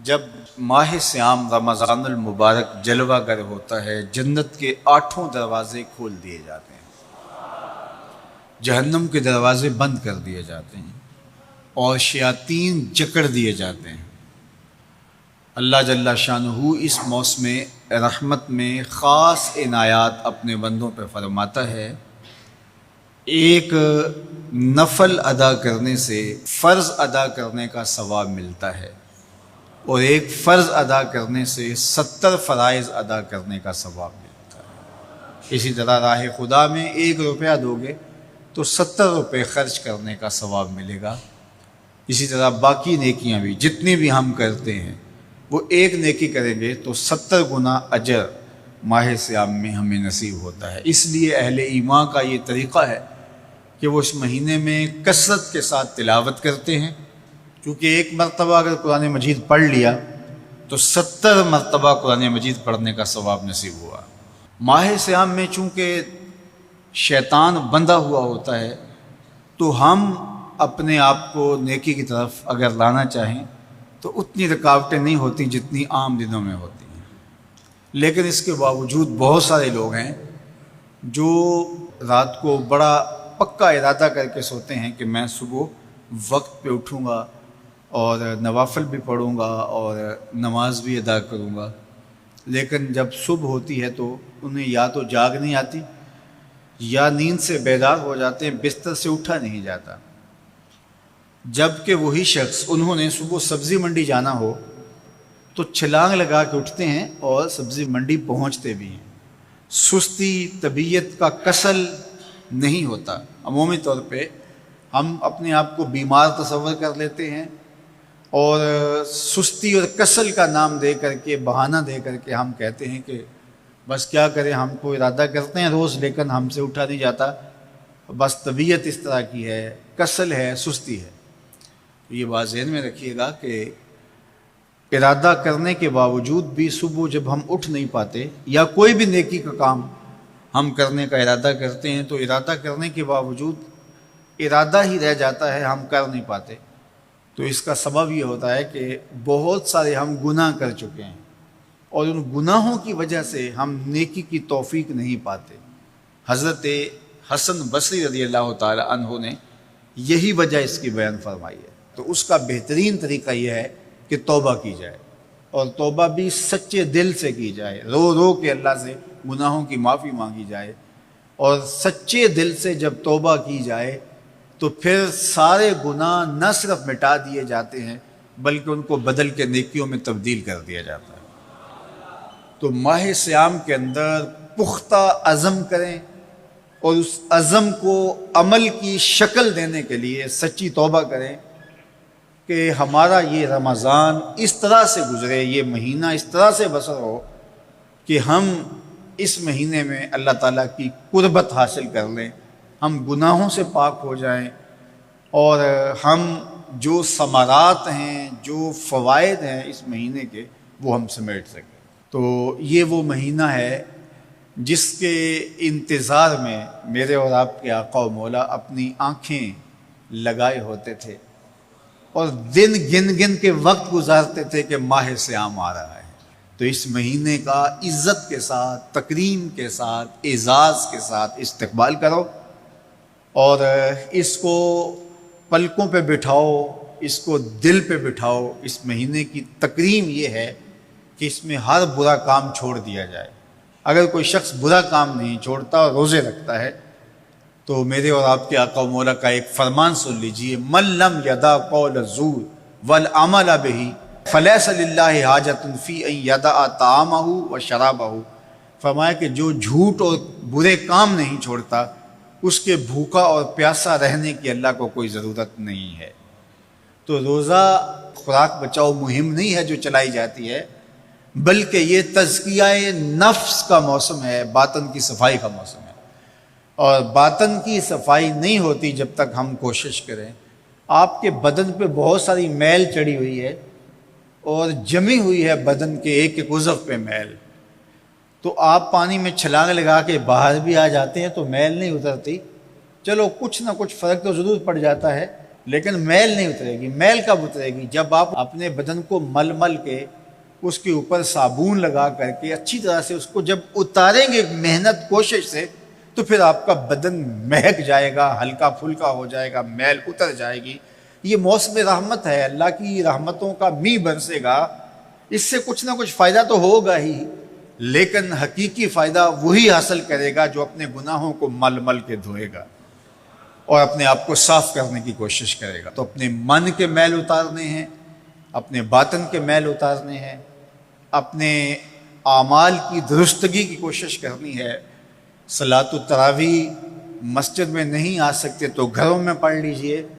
جب ماہ سیام رمضان المبارک جلوہ گر ہوتا ہے، جنت کے 8 دروازے کھول دیے جاتے ہیں، جہنم کے دروازے بند کر دیے جاتے ہیں اور شیاطین جکڑ دیے جاتے ہیں۔ اللہ جل شانہ اس موسم رحمت میں خاص عنایات اپنے بندوں پہ فرماتا ہے۔ ایک نفل ادا کرنے سے فرض ادا کرنے کا ثواب ملتا ہے اور ایک فرض ادا کرنے سے 70 فرائض ادا کرنے کا ثواب ملتا ہے۔ اسی طرح راہ خدا میں 1 روپیہ دو گے تو 70 روپے خرچ کرنے کا ثواب ملے گا۔ اسی طرح باقی نیکیاں بھی جتنی بھی ہم کرتے ہیں، وہ ایک نیکی کریں گے تو 70 گنا اجر ماہ سیام میں ہمیں نصیب ہوتا ہے۔ اس لیے اہل ایمان کا یہ طریقہ ہے کہ وہ اس مہینے میں کثرت کے ساتھ تلاوت کرتے ہیں، کیونکہ ایک مرتبہ اگر قرآن مجید پڑھ لیا تو 70 مرتبہ قرآن مجید پڑھنے کا ثواب نصیب ہوا۔ ماہ سیام میں چونکہ شیطان بندھا ہوا ہوتا ہے، تو ہم اپنے آپ کو نیکی کی طرف اگر لانا چاہیں تو اتنی رکاوٹیں نہیں ہوتی جتنی عام دنوں میں ہوتی ہیں، لیکن اس کے باوجود بہت سارے لوگ ہیں جو رات کو بڑا پکا ارادہ کر کے سوتے ہیں کہ میں صبح وقت پہ اٹھوں گا اور نوافل بھی پڑھوں گا اور نماز بھی ادا کروں گا، لیکن جب صبح ہوتی ہے تو انہیں یا تو جاگ نہیں آتی یا نیند سے بیدار ہو جاتے ہیں، بستر سے اٹھا نہیں جاتا۔ جبکہ وہی شخص انہوں نے صبح سبزی منڈی جانا ہو تو چھلانگ لگا کے اٹھتے ہیں اور سبزی منڈی پہنچتے بھی ہیں۔ سستی طبیعت کا کسل نہیں ہوتا۔ عمومی طور پہ ہم اپنے آپ کو بیمار تصور کر لیتے ہیں اور سستی اور کسل کا نام دے کر کے، بہانہ دے کر کے ہم کہتے ہیں کہ بس کیا کریں، ہم کو ارادہ کرتے ہیں روز لیکن ہم سے اٹھا نہیں جاتا، بس طبیعت اس طرح کی ہے، کسل ہے، سستی ہے۔ یہ بات ذہن میں رکھیے گا کہ ارادہ کرنے کے باوجود بھی صبح جب ہم اٹھ نہیں پاتے یا کوئی بھی نیکی کا کام ہم کرنے کا ارادہ کرتے ہیں تو ارادہ کرنے کے باوجود ارادہ ہی رہ جاتا ہے، ہم کر نہیں پاتے، تو اس کا سبب یہ ہوتا ہے کہ بہت سارے ہم گناہ کر چکے ہیں اور ان گناہوں کی وجہ سے ہم نیکی کی توفیق نہیں پاتے۔ حضرت حسن بصری رضی اللہ تعالی عنہ نے یہی وجہ اس کی بیان فرمائی ہے۔ تو اس کا بہترین طریقہ یہ ہے کہ توبہ کی جائے، اور توبہ بھی سچے دل سے کی جائے، رو رو کے اللہ سے گناہوں کی معافی مانگی جائے، اور سچے دل سے جب توبہ کی جائے تو پھر سارے گناہ نہ صرف مٹا دیے جاتے ہیں بلکہ ان کو بدل کے نیکیوں میں تبدیل کر دیا جاتا ہے۔ تو ماہ سیام کے اندر پختہ عزم کریں اور اس عزم کو عمل کی شکل دینے کے لیے سچی توبہ کریں کہ ہمارا یہ رمضان اس طرح سے گزرے، یہ مہینہ اس طرح سے بسر ہو کہ ہم اس مہینے میں اللہ تعالیٰ کی قربت حاصل کر لیں، ہم گناہوں سے پاک ہو جائیں اور ہم جو ثمرات ہیں، جو فوائد ہیں اس مہینے کے، وہ ہم سمیٹ سکیں۔ تو یہ وہ مہینہ ہے جس کے انتظار میں میرے اور آپ کے آقا و مولا اپنی آنکھیں لگائے ہوتے تھے اور دن گن گن کے وقت گزارتے تھے کہ ماہ سیام آ رہا ہے۔ تو اس مہینے کا عزت کے ساتھ، تکریم کے ساتھ، اعزاز کے ساتھ استقبال کرو اور اس کو پلکوں پہ بٹھاؤ، اس کو دل پہ بٹھاؤ۔ اس مہینے کی تکریم یہ ہے کہ اس میں ہر برا کام چھوڑ دیا جائے۔ اگر کوئی شخص برا کام نہیں چھوڑتا اور روزے رکھتا ہے تو میرے اور آپ کے آقا و مولا کا ایک فرمان سن لیجئے، من لم یدع قول الزور والعمل بہ فلیس للہ حاجۃ فی ان یدع طعامہ و شرابہ۔ فرمایا کہ جو جھوٹ اور برے کام نہیں چھوڑتا، اس کے بھوکا اور پیاسا رہنے کی اللہ کو کوئی ضرورت نہیں ہے۔ تو روزہ خوراک بچاؤ مہم نہیں ہے جو چلائی جاتی ہے، بلکہ یہ تزکیہ نفس کا موسم ہے، باطن کی صفائی کا موسم ہے، اور باطن کی صفائی نہیں ہوتی جب تک ہم کوشش کریں۔ آپ کے بدن پہ بہت ساری میل چڑھی ہوئی ہے اور جمی ہوئی ہے بدن کے ایک ایک عضو پہ میل، تو آپ پانی میں چھلانگ لگا کے باہر بھی آ جاتے ہیں تو میل نہیں اترتی، چلو کچھ نہ کچھ فرق تو ضرور پڑ جاتا ہے، لیکن میل نہیں اترے گی۔ میل کب اترے گی؟ جب آپ اپنے بدن کو مل مل کے اس کے اوپر صابون لگا کر کے اچھی طرح سے اس کو جب اتاریں گے محنت کوشش سے، تو پھر آپ کا بدن مہک جائے گا، ہلکا پھلکا ہو جائے گا، میل اتر جائے گی۔ یہ موسم رحمت ہے، اللہ کی رحمتوں کا می برسے گا، اس سے کچھ نہ کچھ فائدہ تو ہوگا ہی، لیکن حقیقی فائدہ وہی حاصل کرے گا جو اپنے گناہوں کو مل مل کے دھوئے گا اور اپنے آپ کو صاف کرنے کی کوشش کرے گا۔ تو اپنے من کے میل اتارنے ہیں، اپنے باطن کے میل اتارنے ہیں، اپنے اعمال کی درستگی کی کوشش کرنی ہے۔ صلاۃ التراویح مسجد میں نہیں آ سکتے تو گھروں میں پڑھ لیجئے۔